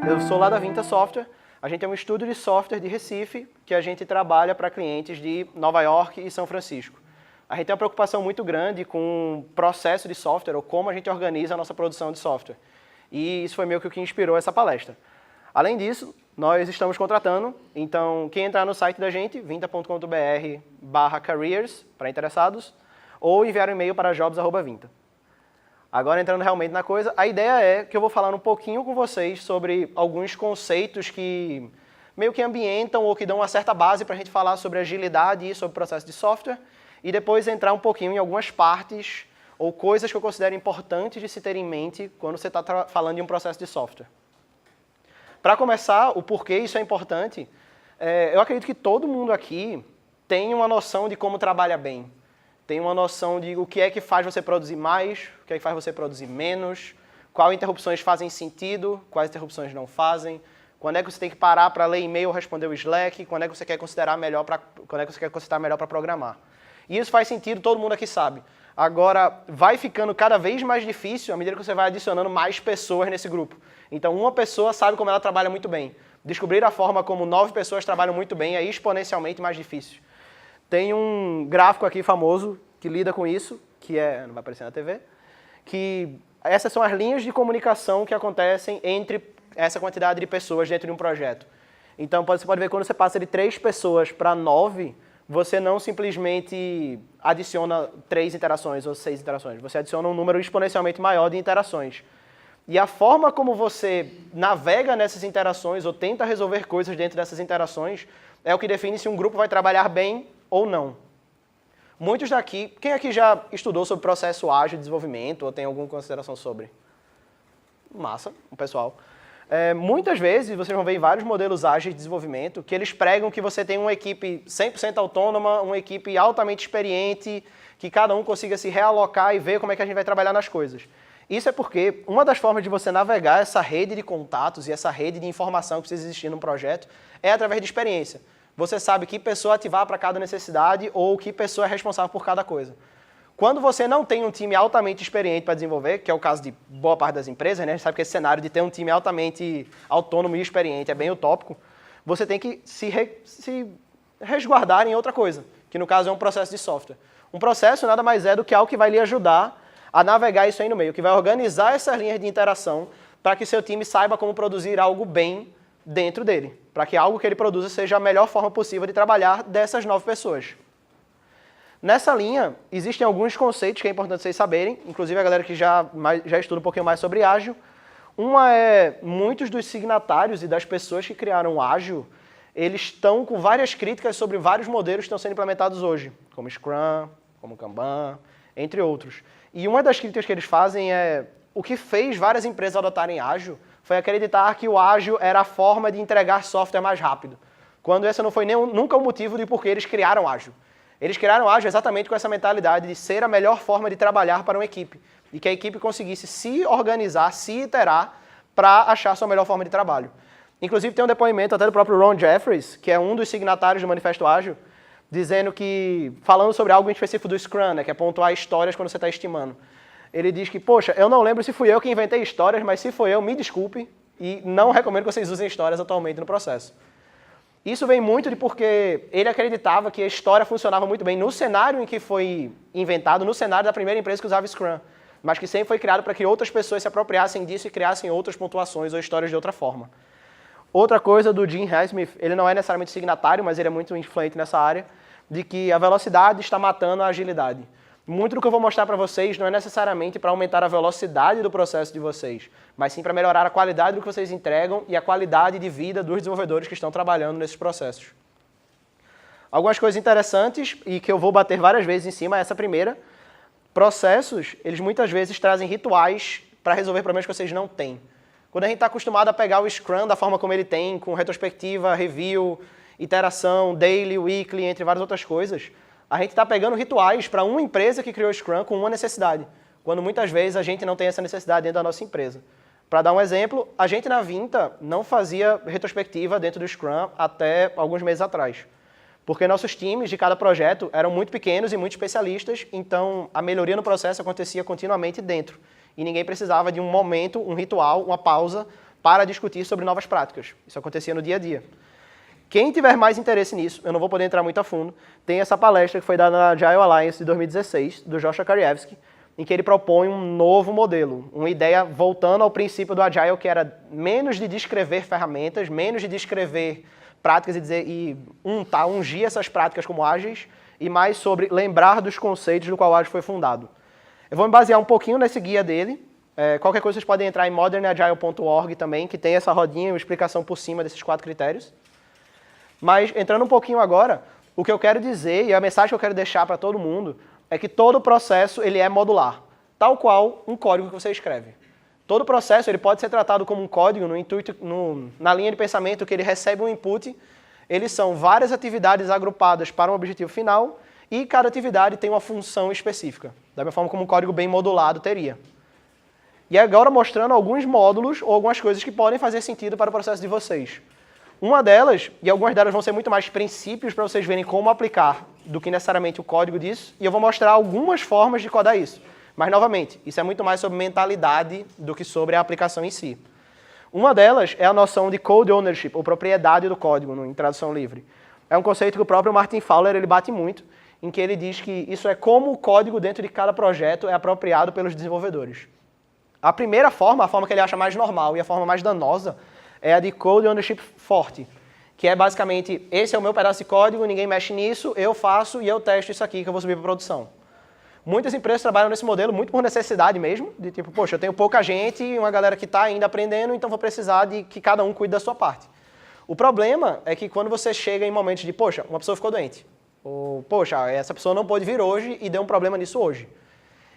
Eu sou lá da Vinta Software. A gente é um estúdio de software de Recife que a gente trabalha para clientes de Nova York e São Francisco. A gente tem uma preocupação muito grande com o processo de software ou como a gente organiza a nossa produção de software. E isso foi meio que o que inspirou essa palestra. Além disso, nós estamos contratando, então quem entrar no site da gente, vinta.com.br/careers, para interessados, ou enviar um e-mail para jobs@vinta. Agora entrando realmente na coisa, a ideia é que eu vou falar um pouquinho com vocês sobre alguns conceitos que meio que ambientam ou que dão uma certa base para a gente falar sobre agilidade e sobre processo de software, e depois entrar um pouquinho em algumas partes ou coisas que eu considero importantes de se ter em mente quando você está falando de um processo de software. Para começar, o porquê isso é importante, eu acredito que todo mundo aqui tem uma noção de como trabalha bem. Tem uma noção de o que é que faz você produzir mais, o que é que faz você produzir menos, quais interrupções fazem sentido, quais interrupções não fazem, quando é que você tem que parar para ler e-mail ou responder o Slack, quando é que você quer considerar melhor para programar. E isso faz sentido, todo mundo aqui sabe. Agora, vai ficando cada vez mais difícil à medida que você vai adicionando mais pessoas nesse grupo. Então, uma pessoa sabe como ela trabalha muito bem. Descobrir a forma como 9 pessoas trabalham muito bem é exponencialmente mais difícil. Tem um gráfico aqui famoso que lida com isso, que não vai aparecer na TV, que essas são as linhas de comunicação que acontecem entre essa quantidade de pessoas dentro de um projeto. Então, você pode ver quando você passa de 3 pessoas para 9, você não simplesmente adiciona 3 interações ou 6 interações, você adiciona um número exponencialmente maior de interações. E a forma como você navega nessas interações ou tenta resolver coisas dentro dessas interações é o que define se um grupo vai trabalhar bem ou não. Muitos daqui, quem aqui já estudou sobre processo ágil de desenvolvimento ou tem alguma consideração sobre? Massa, o pessoal. Muitas vezes vocês vão ver em vários modelos ágeis de desenvolvimento que eles pregam que você tem uma equipe 100% autônoma, uma equipe altamente experiente, que cada um consiga se realocar e ver como é que a gente vai trabalhar nas coisas. Isso é porque uma das formas de você navegar essa rede de contatos e essa rede de informação que precisa existir num projeto é através de experiência. Você sabe que pessoa ativar para cada necessidade ou que pessoa é responsável por cada coisa. Quando você não tem um time altamente experiente para desenvolver, que é o caso de boa parte das empresas, né? A gente sabe que esse cenário de ter um time altamente autônomo e experiente é bem utópico, você tem que se resguardar em outra coisa, que no caso é um processo de software. Um processo nada mais é do que algo que vai lhe ajudar a navegar isso aí no meio, que vai organizar essas linhas de interação para que seu time saiba como produzir algo bem dentro dele, para que algo que ele produza seja a melhor forma possível de trabalhar dessas 9 pessoas. Nessa linha, existem alguns conceitos que é importante vocês saberem, inclusive a galera que já estuda um pouquinho mais sobre ágil. Uma é, muitos dos signatários e das pessoas que criaram o ágil, eles estão com várias críticas sobre vários modelos que estão sendo implementados hoje, como Scrum, como Kanban, entre outros. E uma das críticas que eles fazem é, o que fez várias empresas adotarem ágil foi acreditar que o ágil era a forma de entregar software mais rápido, quando esse não foi nunca o motivo de por que eles criaram ágil. Eles criaram ágil exatamente com essa mentalidade de ser a melhor forma de trabalhar para uma equipe, e que a equipe conseguisse se organizar, se iterar para achar a sua melhor forma de trabalho. Inclusive tem um depoimento até do próprio Ron Jeffries, que é um dos signatários do Manifesto Ágil, dizendo que, falando sobre algo em específico do Scrum, né, que é pontuar histórias quando você está estimando. Ele diz que, poxa, eu não lembro se fui eu que inventei histórias, mas se foi eu, me desculpe, e não recomendo que vocês usem histórias atualmente no processo. Isso vem muito de porque ele acreditava que a história funcionava muito bem no cenário em que foi inventado, no cenário da primeira empresa que usava Scrum, mas que sempre foi criado para que outras pessoas se apropriassem disso e criassem outras pontuações ou histórias de outra forma. Outra coisa do Jim Highsmith, ele não é necessariamente signatário, mas ele é muito influente nessa área, de que a velocidade está matando a agilidade. Muito do que eu vou mostrar para vocês não é necessariamente para aumentar a velocidade do processo de vocês, mas sim para melhorar a qualidade do que vocês entregam e a qualidade de vida dos desenvolvedores que estão trabalhando nesses processos. Algumas coisas interessantes e que eu vou bater várias vezes em cima é essa primeira. Processos, eles muitas vezes trazem rituais para resolver problemas que vocês não têm. Quando a gente está acostumado a pegar o Scrum da forma como ele tem, com retrospectiva, review, iteração, daily, weekly, entre várias outras coisas, a gente está pegando rituais para uma empresa que criou o Scrum com uma necessidade, quando muitas vezes a gente não tem essa necessidade dentro da nossa empresa. Para dar um exemplo, a gente na Vinta não fazia retrospectiva dentro do Scrum até alguns meses atrás, porque nossos times de cada projeto eram muito pequenos e muito especialistas, então a melhoria no processo acontecia continuamente dentro, e ninguém precisava de um momento, um ritual, uma pausa, para discutir sobre novas práticas. Isso acontecia no dia a dia. Quem tiver mais interesse nisso, eu não vou poder entrar muito a fundo, tem essa palestra que foi dada na Agile Alliance de 2016, do Joshua Karyevsky, em que ele propõe um novo modelo, uma ideia voltando ao princípio do Agile, que era menos de descrever ferramentas, menos de descrever práticas e dizer ungir essas práticas como ágeis, e mais sobre lembrar dos conceitos do qual o Agile foi fundado. Eu vou me basear um pouquinho nesse guia dele. Qualquer coisa vocês podem entrar em modernagile.org também, que tem essa rodinha, uma explicação por cima desses 4 critérios. Mas, entrando um pouquinho agora, o que eu quero dizer, e a mensagem que eu quero deixar para todo mundo, é que todo o processo ele é modular, tal qual um código que você escreve. Todo o processo ele pode ser tratado como um código na linha de pensamento que ele recebe um input, eles são várias atividades agrupadas para um objetivo final, e cada atividade tem uma função específica, da mesma forma como um código bem modulado teria. E agora mostrando alguns módulos ou algumas coisas que podem fazer sentido para o processo de vocês. Uma delas, e algumas delas vão ser muito mais princípios para vocês verem como aplicar do que necessariamente o código disso, e eu vou mostrar algumas formas de codar isso. Mas, novamente, isso é muito mais sobre mentalidade do que sobre a aplicação em si. Uma delas é a noção de code ownership, ou propriedade do código, em tradução livre. É um conceito que o próprio Martin Fowler ele bate muito, em que ele diz que isso é como o código dentro de cada projeto é apropriado pelos desenvolvedores. A primeira forma, a forma que ele acha mais normal e a forma mais danosa, é a de code ownership forte, que é basicamente, esse é o meu pedaço de código, ninguém mexe nisso, eu faço e eu testo isso aqui que eu vou subir para produção. Muitas empresas trabalham nesse modelo muito por necessidade mesmo, de tipo, poxa, eu tenho pouca gente e uma galera que está ainda aprendendo, então vou precisar de que cada um cuide da sua parte. O problema é que quando você chega em momentos de, poxa, uma pessoa ficou doente, ou, poxa, essa pessoa não pôde vir hoje e deu um problema nisso hoje.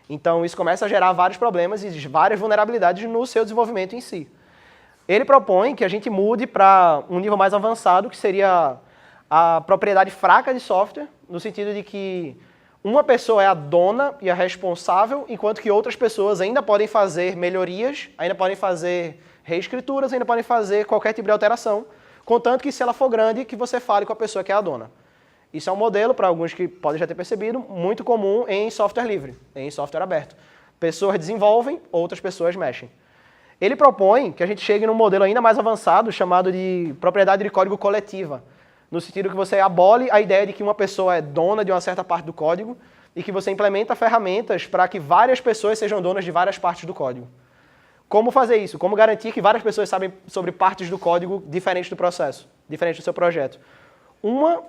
Então isso começa a gerar vários problemas e várias vulnerabilidades no seu desenvolvimento em si. Ele propõe que a gente mude para um nível mais avançado, que seria a propriedade fraca de software, no sentido de que uma pessoa é a dona e a responsável, enquanto que outras pessoas ainda podem fazer melhorias, ainda podem fazer reescrituras, ainda podem fazer qualquer tipo de alteração, contanto que se ela for grande, que você fale com a pessoa que é a dona. Isso é um modelo, para alguns que podem já ter percebido, muito comum em software livre, em software aberto. Pessoas desenvolvem, outras pessoas mexem. Ele propõe que a gente chegue num modelo ainda mais avançado, chamado de propriedade de código coletiva, no sentido que você abole a ideia de que uma pessoa é dona de uma certa parte do código e que você implementa ferramentas para que várias pessoas sejam donas de várias partes do código. Como fazer isso? Como garantir que várias pessoas sabem sobre partes do código diferentes do processo, diferentes do seu projeto? Uma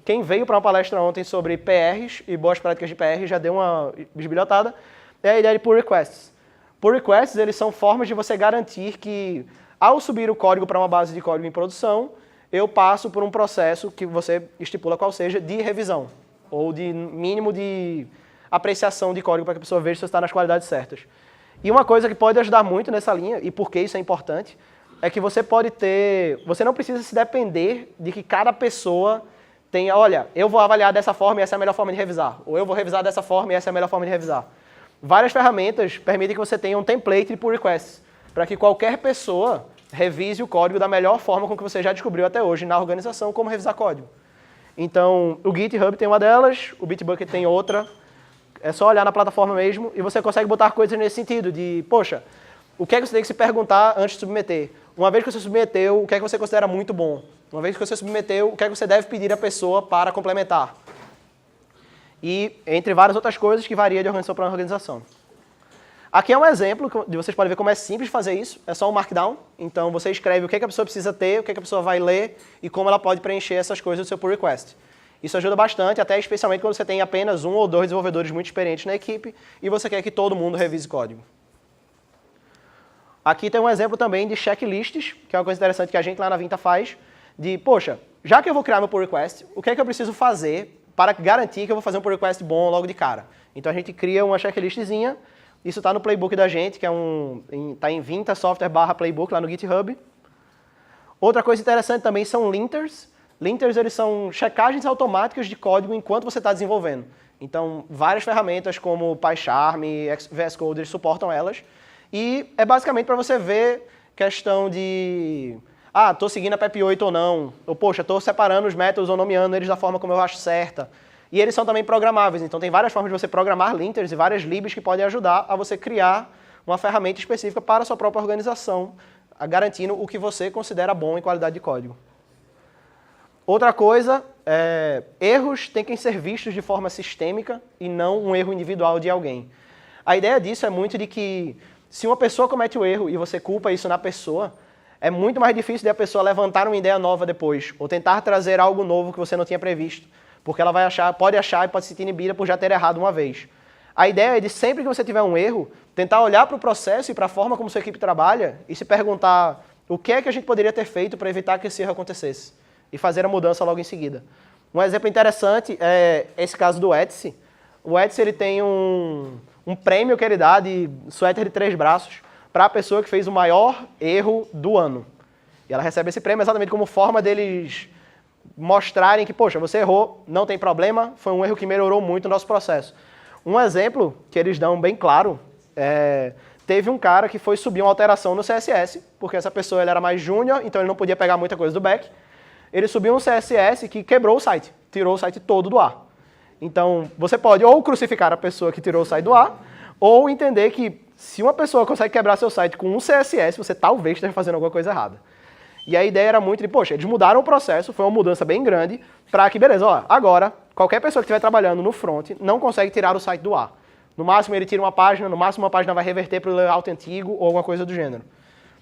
quem veio para uma palestra ontem sobre PRs e boas práticas de PR já deu uma bisbilhotada, é a ideia de pull requests. Pull requests, eles são formas de você garantir que, ao subir o código para uma base de código em produção, eu passo por um processo que você estipula qual seja de revisão, ou de mínimo de apreciação de código para que a pessoa veja se está nas qualidades certas. E uma coisa que pode ajudar muito nessa linha, e por que isso é importante, é que você não precisa se depender de que cada pessoa tenha, olha, eu vou avaliar dessa forma e essa é a melhor forma de revisar, ou eu vou revisar dessa forma e essa é a melhor forma de revisar. Várias ferramentas permitem que você tenha um template de pull requests, para que qualquer pessoa revise o código da melhor forma com que você já descobriu até hoje na organização como revisar código. Então, o GitHub tem uma delas, o Bitbucket tem outra, é só olhar na plataforma mesmo e você consegue botar coisas nesse sentido de, poxa, o que é que você tem que se perguntar antes de submeter? Uma vez que você submeteu, o que é que você considera muito bom? Uma vez que você submeteu, o que é que você deve pedir à pessoa para complementar? E entre várias outras coisas que varia de organização para organização. Aqui é um exemplo, de vocês podem ver como é simples fazer isso, é só um markdown. Então você escreve o que a pessoa precisa ter, o que a pessoa vai ler e como ela pode preencher essas coisas do seu pull request. Isso ajuda bastante, até especialmente quando você tem apenas 1 ou 2 desenvolvedores muito experientes na equipe e você quer que todo mundo revise código. Aqui tem um exemplo também de checklists, que é uma coisa interessante que a gente lá na Vinta faz, de, poxa, já que eu vou criar meu pull request, o que é que eu preciso fazer para garantir que eu vou fazer um pull request bom logo de cara? Então a gente cria uma checklistzinha, isso está no playbook da gente, que está em Vinta software/playbook lá no GitHub. Outra coisa interessante também são linters. Linters, eles são checagens automáticas de código enquanto você está desenvolvendo. Então, várias ferramentas como PyCharm e VS Code eles suportam elas. E é basicamente para você ver questão de, estou seguindo a PEP 8 ou não. Ou, poxa, estou separando os métodos ou nomeando eles da forma como eu acho certa. E eles são também programáveis, então tem várias formas de você programar linters e várias libs que podem ajudar a você criar uma ferramenta específica para a sua própria organização, garantindo o que você considera bom em qualidade de código. Outra coisa, erros têm que ser vistos de forma sistêmica e não um erro individual de alguém. A ideia disso é muito de que se uma pessoa comete o erro e você culpa isso na pessoa, é muito mais difícil de a pessoa levantar uma ideia nova depois, ou tentar trazer algo novo que você não tinha previsto, porque ela pode achar e pode se sentir inibida por já ter errado uma vez. A ideia é de sempre que você tiver um erro, tentar olhar para o processo e para a forma como sua equipe trabalha e se perguntar o que é que a gente poderia ter feito para evitar que esse erro acontecesse e fazer a mudança logo em seguida. Um exemplo interessante é esse caso do Etsy. O Etsy ele tem um prêmio que ele dá de suéter de 3 braços para a pessoa que fez o maior erro do ano. E ela recebe esse prêmio exatamente como forma deles mostrarem que, poxa, você errou, não tem problema, foi um erro que melhorou muito o nosso processo. Um exemplo que eles dão bem claro teve um cara que foi subir uma alteração no CSS, porque essa pessoa ele era mais júnior, então ele não podia pegar muita coisa do back. Ele subiu um CSS que quebrou o site, tirou o site todo do ar. Então, você pode ou crucificar a pessoa que tirou o site do ar, ou entender que se uma pessoa consegue quebrar seu site com um CSS, você talvez esteja fazendo alguma coisa errada. E a ideia era muito de, poxa, eles mudaram o processo, foi uma mudança bem grande, para que, beleza, ó, agora, qualquer pessoa que estiver trabalhando no front não consegue tirar o site do ar. No máximo ele tira uma página, no máximo uma página vai reverter para o layout antigo ou alguma coisa do gênero.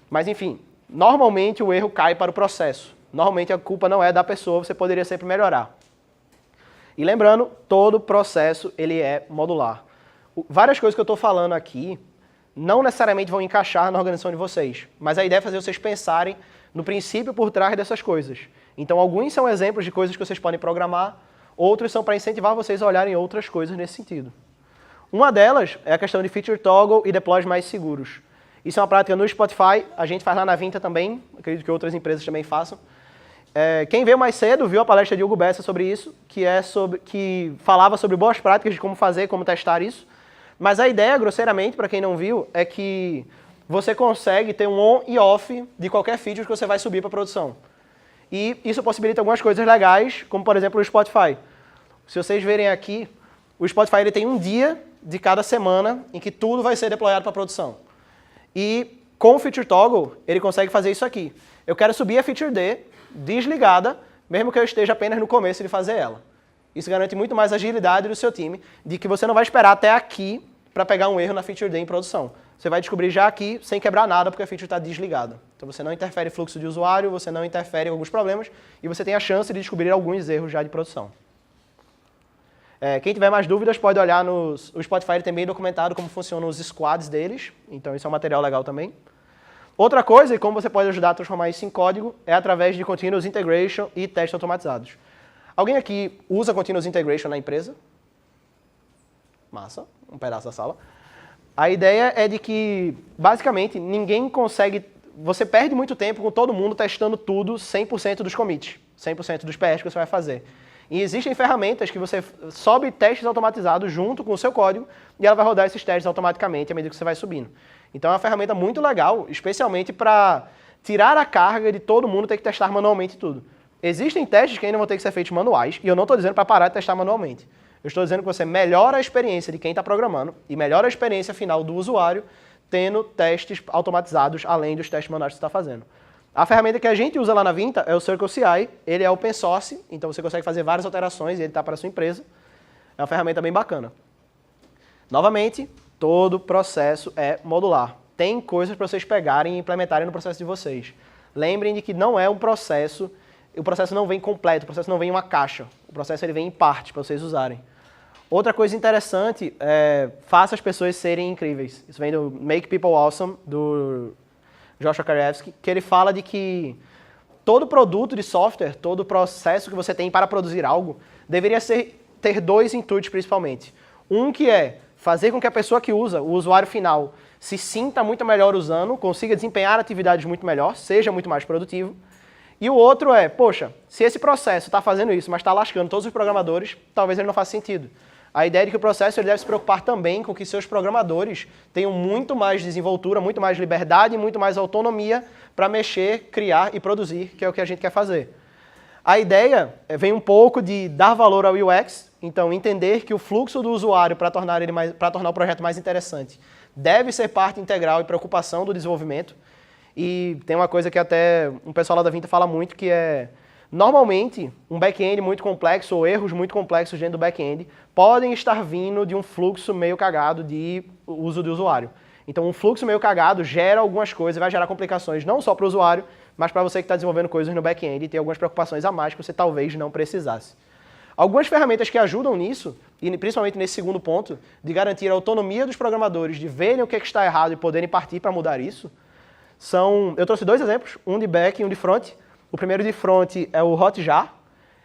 Mas enfim, normalmente o erro cai para o processo. Normalmente a culpa não é da pessoa, você poderia sempre melhorar. E lembrando, todo processo ele é modular. Várias coisas que eu estou falando aqui não necessariamente vão encaixar na organização de vocês, mas a ideia é fazer vocês pensarem no princípio por trás dessas coisas. Então, alguns são exemplos de coisas que vocês podem programar, outros são para incentivar vocês a olharem outras coisas nesse sentido. Uma delas é a questão de feature toggle e deploys mais seguros. Isso é uma prática no Spotify, a gente faz lá na Vinta também, acredito que outras empresas também façam. Quem veio mais cedo viu a palestra de Hugo Bessa sobre isso, que falava sobre boas práticas de como fazer, como testar isso. Mas a ideia, grosseiramente, para quem não viu, é que você consegue ter um on e off de qualquer feature que você vai subir para produção. E isso possibilita algumas coisas legais, como por exemplo o Spotify. Se vocês verem aqui, o Spotify ele tem um dia de cada semana em que tudo vai ser deployado para produção. E com o Feature Toggle, ele consegue fazer isso aqui. Eu quero subir a Feature D desligada, mesmo que eu esteja apenas no começo de fazer ela. Isso garante muito mais agilidade do seu time, de que você não vai esperar até aqui para pegar um erro na Feature D em produção. Você vai descobrir já aqui, sem quebrar nada, porque a feature está desligada. Então você não interfere no fluxo de usuário, você não interfere em alguns problemas, e você tem a chance de descobrir alguns erros já de produção. Quem tiver mais dúvidas pode olhar o Spotify, ele tem bem documentado como funcionam os squads deles, então isso é um material legal também. Outra coisa, e como você pode ajudar a transformar isso em código, é através de Continuous Integration e testes automatizados. Alguém aqui usa Continuous Integration na empresa? Massa, um pedaço da sala. A ideia é de que, basicamente, ninguém consegue... Você perde muito tempo com todo mundo testando tudo 100% dos commits, 100% dos PS que você vai fazer. E existem ferramentas que você sobe testes automatizados junto com o seu código e ela vai rodar esses testes automaticamente à medida que você vai subindo. Então é uma ferramenta muito legal, especialmente para tirar a carga de todo mundo ter que testar manualmente tudo. Existem testes que ainda vão ter que ser feitos manuais, e eu não estou dizendo para parar de testar manualmente. Eu estou dizendo que você melhora a experiência de quem está programando e melhora a experiência final do usuário tendo testes automatizados além dos testes manuais que você está fazendo. A ferramenta que a gente usa lá na Vinta é o Circle CI, ele é open source, então você consegue fazer várias alterações e ele está para a sua empresa. É uma ferramenta bem bacana. Novamente, todo processo é modular. Tem coisas para vocês pegarem e implementarem no processo de vocês. Lembrem de que não é um processo, o processo não vem completo, o processo não vem em uma caixa. O processo ele vem em partes para vocês usarem. Outra coisa interessante é faça as pessoas serem incríveis. Isso vem do Make People Awesome, do Joshua Karevsky, que ele fala de que todo produto de software, todo processo que você tem para produzir algo, deveria ter dois intuitos principalmente. Um que é fazer com que a pessoa que usa, o usuário final, se sinta muito melhor usando, consiga desempenhar atividades muito melhor, seja muito mais produtivo. E o outro é, poxa, se esse processo está fazendo isso, mas está lascando todos os programadores, talvez ele não faça sentido. A ideia é de que o processo ele deve se preocupar também com que seus programadores tenham muito mais desenvoltura, muito mais liberdade e muito mais autonomia para mexer, criar e produzir, que é o que a gente quer fazer. A ideia vem um pouco de dar valor ao UX, então entender que o fluxo do usuário para tornar o projeto mais interessante deve ser parte integral e preocupação do desenvolvimento. E tem uma coisa que até um pessoal lá da Vinta fala muito, que é, normalmente, um back-end muito complexo ou erros muito complexos dentro do back-end podem estar vindo de um fluxo meio cagado de uso do usuário. Então, um fluxo meio cagado gera algumas coisas, vai gerar complicações não só para o usuário, mas para você que está desenvolvendo coisas no back-end e tem algumas preocupações a mais que você talvez não precisasse. Algumas ferramentas que ajudam nisso, e principalmente nesse segundo ponto, de garantir a autonomia dos programadores, de verem o que está errado e poderem partir para mudar isso, eu trouxe 2 exemplos, um de back e um de front. O primeiro de front é o Hotjar.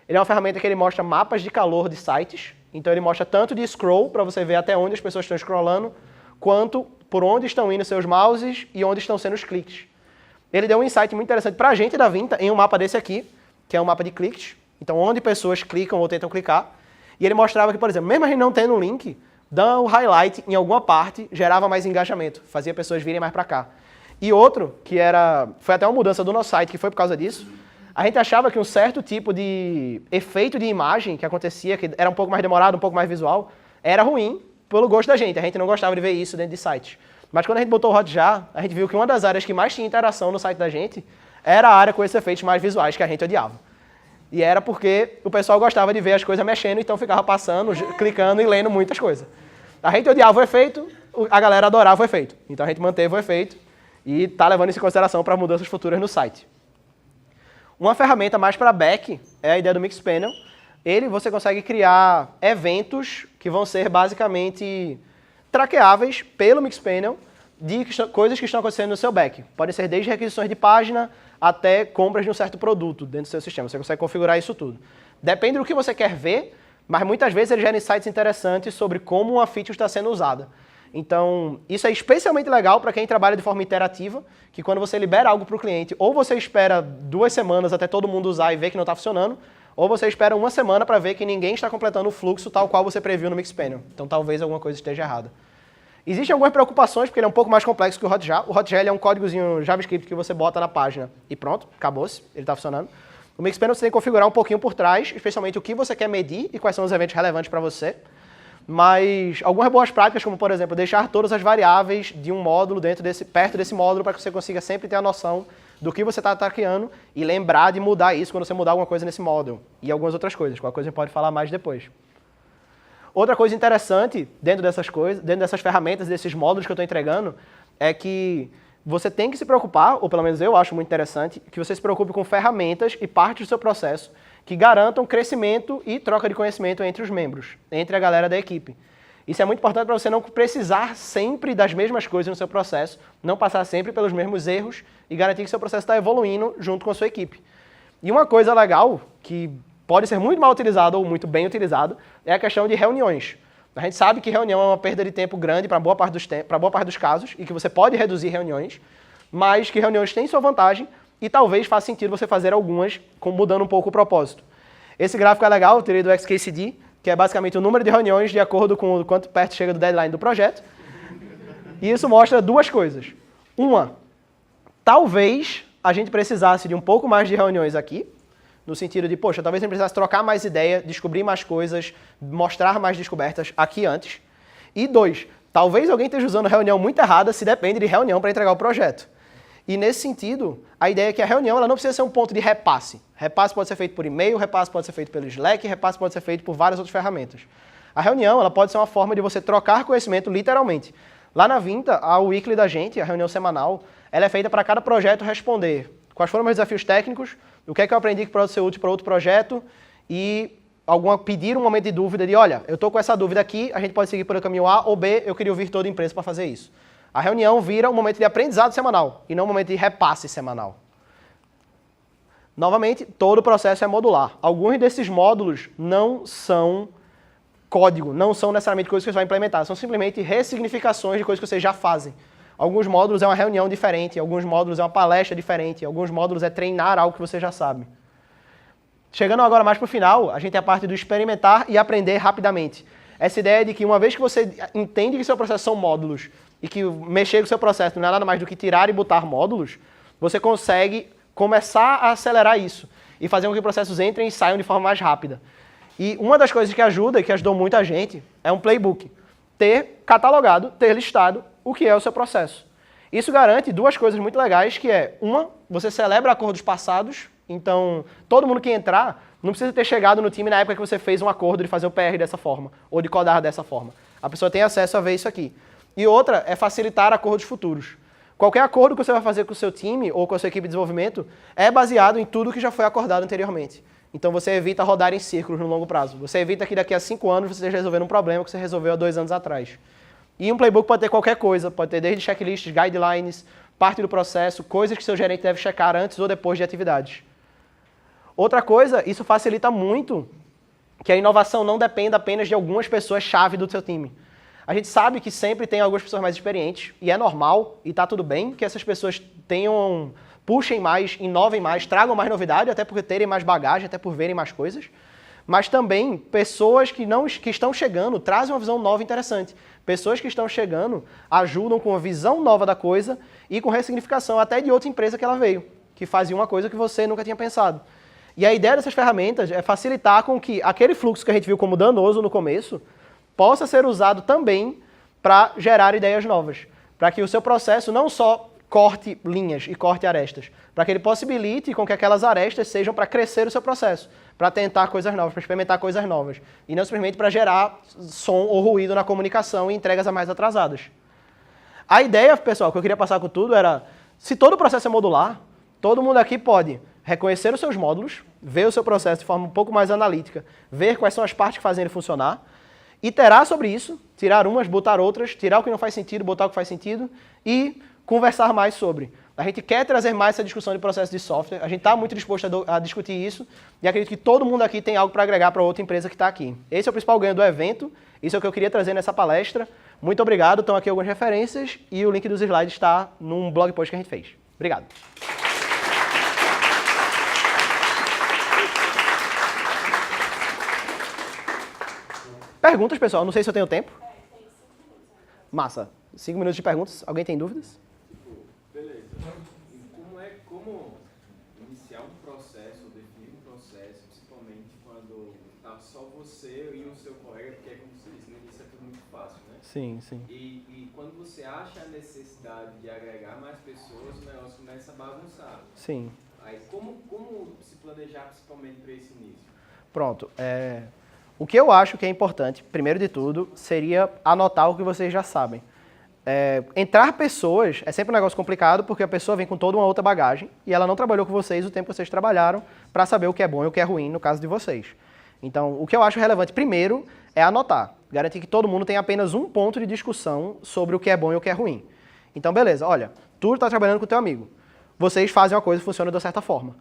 Ele é uma ferramenta que ele mostra mapas de calor de sites. Então ele mostra tanto de scroll, para você ver até onde as pessoas estão scrollando, quanto por onde estão indo seus mouses e onde estão sendo os cliques. Ele deu um insight muito interessante para a gente da Vinta em um mapa desse aqui, que é um mapa de cliques. Então onde pessoas clicam ou tentam clicar. E ele mostrava que, por exemplo, mesmo a gente não tendo um link, dando um highlight em alguma parte gerava mais engajamento, fazia pessoas virem mais para cá. E outro, foi até uma mudança do nosso site, que foi por causa disso, a gente achava que um certo tipo de efeito de imagem que acontecia, que era um pouco mais demorado, um pouco mais visual, era ruim pelo gosto da gente. A gente não gostava de ver isso dentro de sites. Mas quando a gente botou o Hotjar, a gente viu que uma das áreas que mais tinha interação no site da gente era a área com esses efeitos mais visuais que a gente odiava. E era porque o pessoal gostava de ver as coisas mexendo, então ficava passando, clicando e lendo muitas coisas. A gente odiava o efeito, a galera adorava o efeito. Então a gente manteve o efeito e está levando isso em consideração para mudanças futuras no site. Uma ferramenta mais para back é a ideia do Mixpanel. Você consegue criar eventos que vão ser basicamente traqueáveis pelo Mixpanel de coisas que estão acontecendo no seu back. Podem ser desde requisições de página até compras de um certo produto dentro do seu sistema. Você consegue configurar isso tudo. Depende do que você quer ver, mas muitas vezes ele gera insights interessantes sobre como uma feature está sendo usada. Então, isso é especialmente legal para quem trabalha de forma interativa, que quando você libera algo para o cliente, ou você espera 2 semanas até todo mundo usar e ver que não está funcionando, ou você espera 1 semana para ver que ninguém está completando o fluxo tal qual você previu no Mixpanel. Então, talvez alguma coisa esteja errada. Existem algumas preocupações, porque ele é um pouco mais complexo que o Hotjar. O Hotjar é um códigozinho JavaScript que você bota na página e pronto, acabou-se, ele está funcionando. O Mixpanel você tem que configurar um pouquinho por trás, especialmente o que você quer medir e quais são os eventos relevantes para você. Mas algumas boas práticas, como por exemplo, deixar todas as variáveis de um módulo perto desse módulo para que você consiga sempre ter a noção do que você está traqueando e lembrar de mudar isso quando você mudar alguma coisa nesse módulo. E algumas outras coisas, qualquer coisa a gente pode falar mais depois. Outra coisa interessante dentro dessas ferramentas, desses módulos que eu estou entregando, é que você tem que se preocupar, ou pelo menos eu acho muito interessante, que você se preocupe com ferramentas e partes do seu processo que garantam crescimento e troca de conhecimento entre os membros, entre a galera da equipe. Isso é muito importante para você não precisar sempre das mesmas coisas no seu processo, não passar sempre pelos mesmos erros e garantir que seu processo está evoluindo junto com a sua equipe. E uma coisa legal, que pode ser muito mal utilizado ou muito bem utilizado, é a questão de reuniões. A gente sabe que reunião é uma perda de tempo grande para boa parte dos casos e que você pode reduzir reuniões, mas que reuniões têm sua vantagem e talvez faça sentido você fazer algumas mudando um pouco o propósito. Esse gráfico é legal, eu tirei do XKCD, que é basicamente o número de reuniões de acordo com o quanto perto chega do deadline do projeto. E isso mostra 2 coisas. Uma, talvez a gente precisasse de um pouco mais de reuniões aqui, no sentido de, poxa, talvez a gente precisasse trocar mais ideia, descobrir mais coisas, mostrar mais descobertas aqui antes. E 2, talvez alguém esteja usando reunião muito errada se depende de reunião para entregar o projeto. E nesse sentido, a ideia é que a reunião ela não precisa ser um ponto de repasse. Repasse pode ser feito por e-mail, repasse pode ser feito pelo Slack, repasse pode ser feito por várias outras ferramentas. A reunião ela pode ser uma forma de você trocar conhecimento literalmente. Lá na Vinta, a weekly da gente, a reunião semanal, ela é feita para cada projeto responder quais foram os meus desafios técnicos, o que é que eu aprendi que pode ser útil para outro projeto e pedir um momento de dúvida de, olha, eu estou com essa dúvida aqui, a gente pode seguir pelo caminho A ou B, eu queria ouvir toda a empresa para fazer isso. A reunião vira um momento de aprendizado semanal e não um momento de repasse semanal. Novamente, todo o processo é modular. Alguns desses módulos não são código, não são necessariamente coisas que você vai implementar, são simplesmente ressignificações de coisas que vocês já fazem. Alguns módulos é uma reunião diferente, alguns módulos é uma palestra diferente, alguns módulos é treinar algo que você já sabe. Chegando agora mais para o final, a gente tem a parte do experimentar e aprender rapidamente. Essa ideia de que uma vez que você entende que seu processo são módulos e que mexer com o seu processo não é nada mais do que tirar e botar módulos, você consegue começar a acelerar isso e fazer com que os processos entrem e saiam de forma mais rápida. E uma das coisas que ajuda, e que ajudou muita gente, é um playbook. ter catalogado, ter listado o que é o seu processo. Isso garante duas coisas muito legais, que é, uma, você celebra acordos passados, então todo mundo que entrar não precisa ter chegado no time na época que você fez um acordo de fazer o PR dessa forma, ou de codar dessa forma. A pessoa tem acesso a ver isso aqui. E outra é facilitar acordos futuros. Qualquer acordo que você vai fazer com o seu time ou com a sua equipe de desenvolvimento é baseado em tudo que já foi acordado anteriormente. Então você evita rodar em círculos no longo prazo. Você evita que daqui a 5 anos você esteja resolvendo um problema que você resolveu há 2 anos atrás. E um playbook pode ter qualquer coisa, pode ter desde checklists, guidelines, parte do processo, coisas que seu gerente deve checar antes ou depois de atividades. Outra coisa, isso facilita muito que a inovação não dependa apenas de algumas pessoas-chave do seu time. A gente sabe que sempre tem algumas pessoas mais experientes, e é normal, e está tudo bem, que essas pessoas puxem mais, inovem mais, tragam mais novidade, até por terem mais bagagem, até por verem mais coisas. Mas também pessoas que estão chegando trazem uma visão nova e interessante. Pessoas que estão chegando ajudam com uma visão nova da coisa e com ressignificação até de outra empresa que ela veio, que fazia uma coisa que você nunca tinha pensado. E a ideia dessas ferramentas é facilitar com que aquele fluxo que a gente viu como danoso no começo possa ser usado também para gerar ideias novas. Para que o seu processo não só corte linhas e corte arestas, para que ele possibilite com que aquelas arestas sejam para crescer o seu processo, para tentar coisas novas, para experimentar coisas novas, e não simplesmente para gerar som ou ruído na comunicação e entregas a mais atrasadas. A ideia, pessoal, que eu queria passar com tudo era, se todo o processo é modular, todo mundo aqui pode reconhecer os seus módulos, ver o seu processo de forma um pouco mais analítica, ver quais são as partes que fazem ele funcionar, iterar sobre isso, tirar umas, botar outras, tirar o que não faz sentido, botar o que faz sentido e conversar mais sobre. A gente quer trazer mais essa discussão de processo de software, a gente está muito disposto a discutir isso e acredito que todo mundo aqui tem algo para agregar para outra empresa que está aqui. Esse é o principal ganho do evento, isso é o que eu queria trazer nessa palestra. Muito obrigado, estão aqui algumas referências e o link dos slides está num blog post que a gente fez. Obrigado. Perguntas, pessoal? Não sei se eu tenho tempo. Tem 5 minutos. Massa. 5 minutos de perguntas. Alguém tem dúvidas? Beleza. Como iniciar um processo, ou definir um processo, principalmente quando está só você e o seu colega, porque como você disse, no início é tudo muito fácil, né? Sim, sim. E quando você acha a necessidade de agregar mais pessoas, o negócio começa a bagunçar. Sim. Aí como se planejar principalmente para esse início? Pronto. O que eu acho que é importante, primeiro de tudo, seria anotar o que vocês já sabem. Entrar pessoas é sempre um negócio complicado, porque a pessoa vem com toda uma outra bagagem e ela não trabalhou com vocês o tempo que vocês trabalharam para saber o que é bom e o que é ruim no caso de vocês. Então, o que eu acho relevante primeiro é anotar. Garantir que todo mundo tenha apenas um ponto de discussão sobre o que é bom e o que é ruim. Então, beleza, olha, tu está trabalhando com o teu amigo. Vocês fazem uma coisa e funciona de certa forma.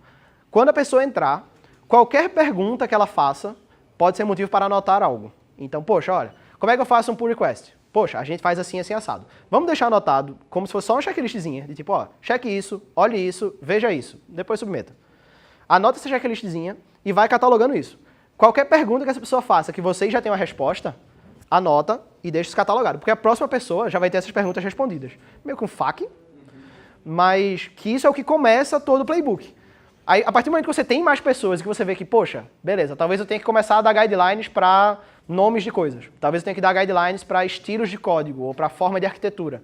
Quando a pessoa entrar, qualquer pergunta que ela faça pode ser motivo para anotar algo. Então, poxa, olha, como é que eu faço um pull request? Poxa, a gente faz assim, assim, assado. Vamos deixar anotado como se fosse só uma checklistzinha, de tipo, ó, cheque isso, olhe isso, veja isso, depois submeta. Anota essa checklistzinha e vai catalogando isso. Qualquer pergunta que essa pessoa faça, que vocês já tenham a resposta, anota e deixa isso catalogado, porque a próxima pessoa já vai ter essas perguntas respondidas. Meio com FAQ, mas que isso é o que começa todo o playbook. Aí, a partir do momento que você tem mais pessoas e que você vê que, poxa, beleza, talvez eu tenha que começar a dar guidelines para nomes de coisas. Talvez eu tenha que dar guidelines para estilos de código ou para forma de arquitetura.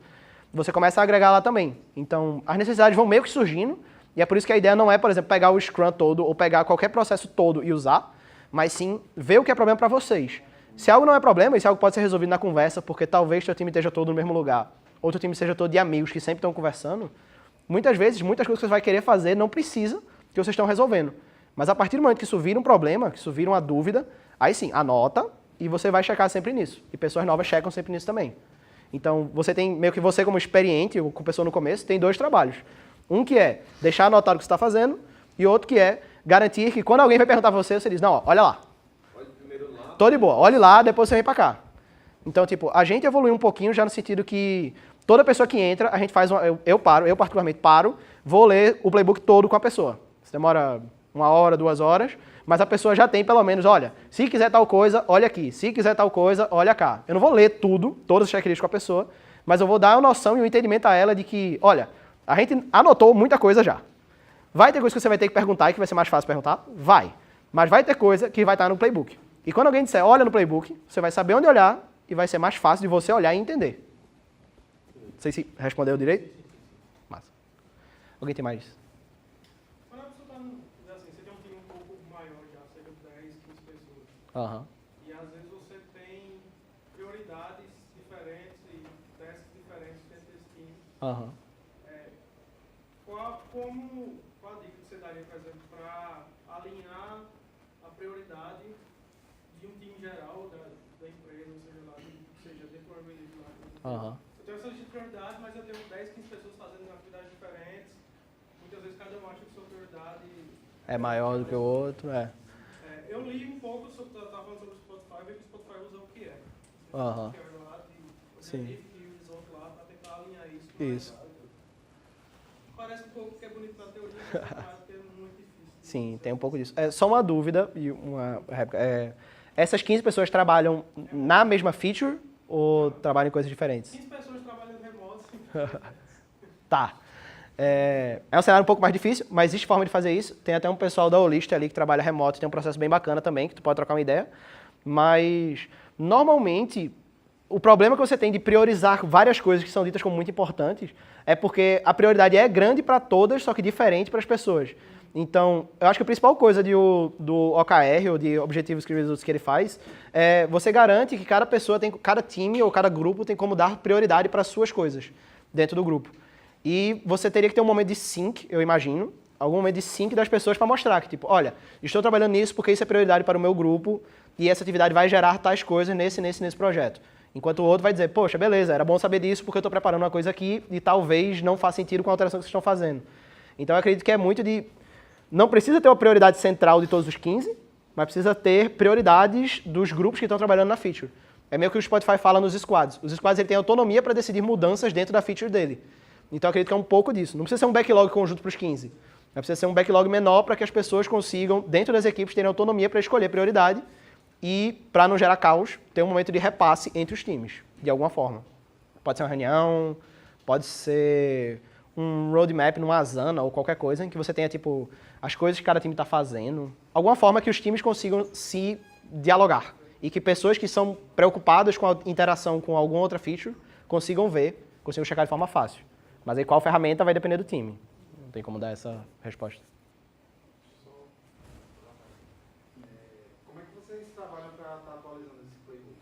Você começa a agregar lá também. Então, as necessidades vão meio que surgindo e é por isso que a ideia não é, por exemplo, pegar o Scrum todo ou pegar qualquer processo todo e usar, mas sim ver o que é problema para vocês. Se algo não é problema, e se algo pode ser resolvido na conversa, porque talvez seu time esteja todo no mesmo lugar, ou seu time seja todo de amigos que sempre estão conversando, muitas vezes, muitas coisas que você vai querer fazer não precisa que vocês estão resolvendo. Mas a partir do momento que isso vira um problema, que isso vira uma dúvida, aí sim, anota e você vai checar sempre nisso. E pessoas novas checam sempre nisso também. Então, você tem, meio que você como experiente, ou com pessoa no começo, tem 2 trabalhos. Um que é deixar anotado o que você está fazendo, e outro que é garantir que quando alguém vai perguntar para você, você diz, não, ó, olha lá. Olha primeiro lá. Tô de boa, olhe lá, depois você vem para cá. Então, tipo, a gente evoluiu um pouquinho já no sentido que toda pessoa que entra, a gente faz eu particularmente paro, vou ler o playbook todo com a pessoa. Demora 1 hora, 2 horas, mas a pessoa já tem pelo menos, olha, se quiser tal coisa, olha aqui. Se quiser tal coisa, olha cá. Eu não vou ler tudo, todos os checklists com a pessoa, mas eu vou dar a noção e o entendimento a ela de que, olha, a gente anotou muita coisa já. Vai ter coisa que você vai ter que perguntar e que vai ser mais fácil perguntar? Vai. Mas vai ter coisa que vai estar no playbook. E quando alguém disser, olha no playbook, você vai saber onde olhar e e vai ser mais fácil de você olhar e entender. Não sei se respondeu direito. Massa. Alguém tem mais? Quando a pessoa está, assim, você tem um time um pouco maior já, cerca de 10, 15 pessoas. Aham. E às vezes você tem prioridades diferentes e testes diferentes dentro desse time. Aham. Qual a dica que você daria, por exemplo, para alinhar a prioridade de um time geral da empresa, ou seja dentro do organismo lá? Aham. Eu tenho essa lista de prioridades, mas eu tenho 10, 15 pessoas fazendo atividades diferentes. Muitas vezes cada um acha que sua prioridade É maior do que o outro, eu li um pouco sobre, estava falando sobre o Spotify, vi que o Spotify usa o que é. Aham. Que é lá de Sim. objetivo e horizonte lá para tentar alinhar isso. Isso. Parece um pouco que é bonito na teoria, mas é muito difícil. Sim, tem um pouco disso. É só uma dúvida e uma réplica. Essas 15 pessoas trabalham na mesma feature ou trabalham em coisas diferentes? 15 pessoas trabalhando remoto. Tá. É um cenário um pouco mais difícil, mas existe forma de fazer isso. Tem até um pessoal da Olist ali que trabalha remoto, tem um processo bem bacana também, que tu pode trocar uma ideia. Mas, normalmente, o problema que você tem de priorizar várias coisas que são ditas como muito importantes é porque a prioridade é grande para todas, só que diferente para as pessoas. Então, eu acho que a principal coisa do OKR, ou de Objetivos Key Results que ele faz, é você garante que cada pessoa tem, cada time ou cada grupo tem como dar prioridade para as suas coisas dentro do grupo. E você teria que ter um momento de sync, eu imagino, algum momento de sync das pessoas para mostrar que, tipo, olha, estou trabalhando nisso porque isso é prioridade para o meu grupo e essa atividade vai gerar tais coisas nesse projeto. Enquanto o outro vai dizer, poxa, beleza, era bom saber disso porque eu estou preparando uma coisa aqui e talvez não faça sentido com a alteração que vocês estão fazendo. Então eu acredito que é muito de... Não precisa ter uma prioridade central de todos os 15, mas precisa ter prioridades dos grupos que estão trabalhando na feature. É meio que o Spotify fala nos squads. Os squads ele têm autonomia para decidir mudanças dentro da feature dele. Então eu acredito que é um pouco disso. Não precisa ser um backlog conjunto para os 15. Mas precisa ser um backlog menor para que as pessoas consigam, dentro das equipes, terem autonomia para escolher prioridade e, para não gerar caos, ter um momento de repasse entre os times, de alguma forma. Pode ser uma reunião, pode ser um roadmap numa Asana ou qualquer coisa em que você tenha, tipo, as coisas que cada time está fazendo. Alguma forma que os times consigam se dialogar e que pessoas que são preocupadas com a interação com alguma outra feature consigam ver, consigam checar de forma fácil. Mas aí qual ferramenta vai depender do time. Não tem como dar essa resposta. Como é que vocês trabalham para estar atualizando esse playbook?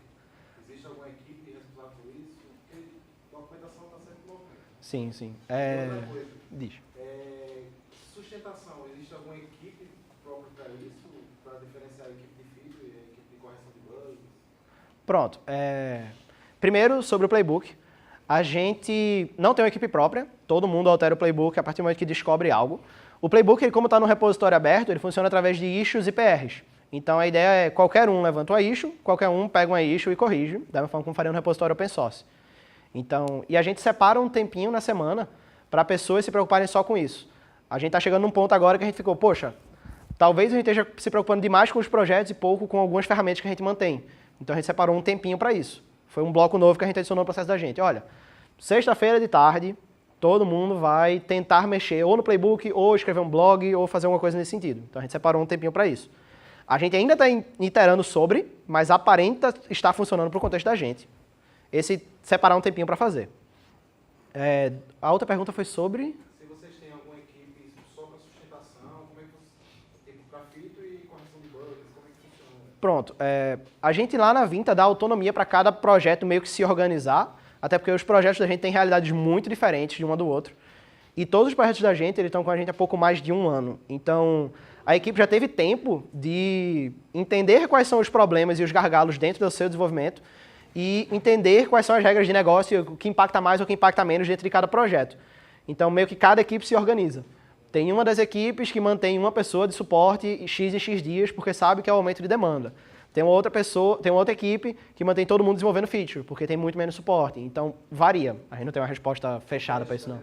Existe alguma equipe responsável por isso? Porque a documentação está sempre movendo. Sim, sim. Outra coisa, Diz. sustentação, existe alguma equipe própria para isso? Para diferenciar a equipe de feature e a equipe de correção de bugs? Pronto. Primeiro, sobre o playbook. A gente não tem uma equipe própria, todo mundo altera o playbook a partir do momento que descobre algo. O playbook, ele, como está no repositório aberto, ele funciona através de issues e PRs. Então a ideia é qualquer um levanta uma issue, qualquer um pega uma issue e corrige, da mesma forma como faria no repositório open source. Então, e a gente separa um tempinho na semana para pessoas se preocuparem só com isso. A gente está chegando num ponto agora que a gente ficou, poxa, talvez a gente esteja se preocupando demais com os projetos e pouco com algumas ferramentas que a gente mantém. Então a gente separou um tempinho para isso. Foi um bloco novo que a gente adicionou no processo da gente. Olha, sexta-feira de tarde, todo mundo vai tentar mexer ou no playbook, ou escrever um blog, ou fazer alguma coisa nesse sentido. Então a gente separou um tempinho para isso. A gente ainda está iterando sobre, mas aparenta estar funcionando para o contexto da gente. Esse separar um tempinho para fazer. A outra pergunta foi sobre... Se vocês têm alguma equipe só para sustentação, como é que vocês... Tipo, para feature e correção de bugs, como é que funciona? Pronto. A gente lá na Vinta dá autonomia para cada projeto meio que se organizar, até porque os projetos da gente têm realidades muito diferentes de um do outro. E todos os projetos da gente, eles estão com a gente há pouco mais de um ano. Então, a equipe já teve tempo de entender quais são os problemas e os gargalos dentro do seu desenvolvimento e entender quais são as regras de negócio, o que impacta mais ou o que impacta menos dentro de cada projeto. Então, meio que cada equipe se organiza. Tem uma das equipes que mantém uma pessoa de suporte X e X dias, porque sabe que é o aumento de demanda. Tem uma outra pessoa, tem uma outra equipe que mantém todo mundo desenvolvendo feature, porque tem muito menos suporte. Então, varia. A gente não tem uma resposta fechada para isso, não.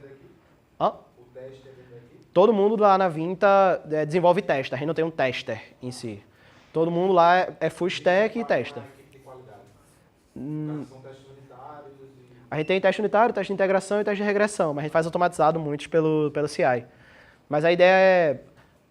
Hã? O teste é dentro da equipe? Todo mundo lá na Vinta desenvolve teste. A gente não tem um tester em si. Todo mundo lá é full stack e testa. Uma equipe de qualidade. São testes unitários e... A gente tem teste unitário, teste de integração e teste de regressão, mas a gente faz automatizado muitos pelo CI. Mas a ideia é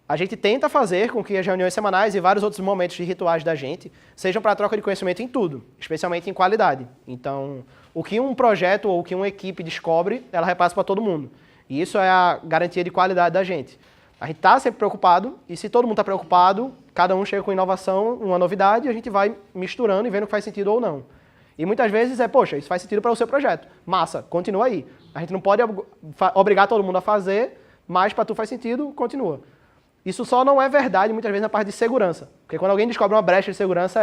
A gente tenta fazer com que as reuniões semanais e vários outros momentos de rituais da gente sejam para troca de conhecimento em tudo, especialmente em qualidade. Então, o que um projeto ou o que uma equipe descobre, ela repassa para todo mundo. E isso é a garantia de qualidade da gente. A gente está sempre preocupado, e se todo mundo está preocupado, cada um chega com inovação, uma novidade, e a gente vai misturando e vendo o que faz sentido ou não. E muitas vezes poxa, isso faz sentido para o seu projeto. Massa, continua aí. A gente não pode obrigar todo mundo a fazer, mas para tu faz sentido, continua. Isso só não é verdade muitas vezes na parte de segurança. Porque quando alguém descobre uma brecha de segurança,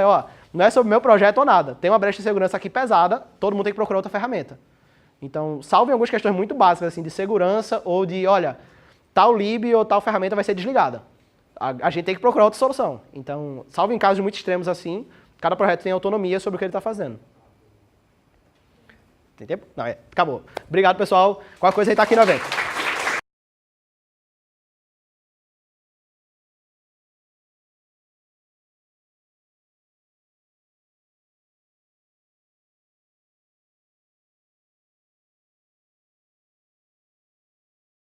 não é sobre o meu projeto ou nada. Tem uma brecha de segurança aqui pesada, todo mundo tem que procurar outra ferramenta. Então, salvo em algumas questões muito básicas, assim, de segurança ou de, olha, tal lib ou tal ferramenta vai ser desligada. A gente tem que procurar outra solução. Então, salvo em casos muito extremos assim, cada projeto tem autonomia sobre o que ele está fazendo. Tem tempo? Não, acabou. Obrigado, pessoal. Qualquer coisa a gente está aqui no evento.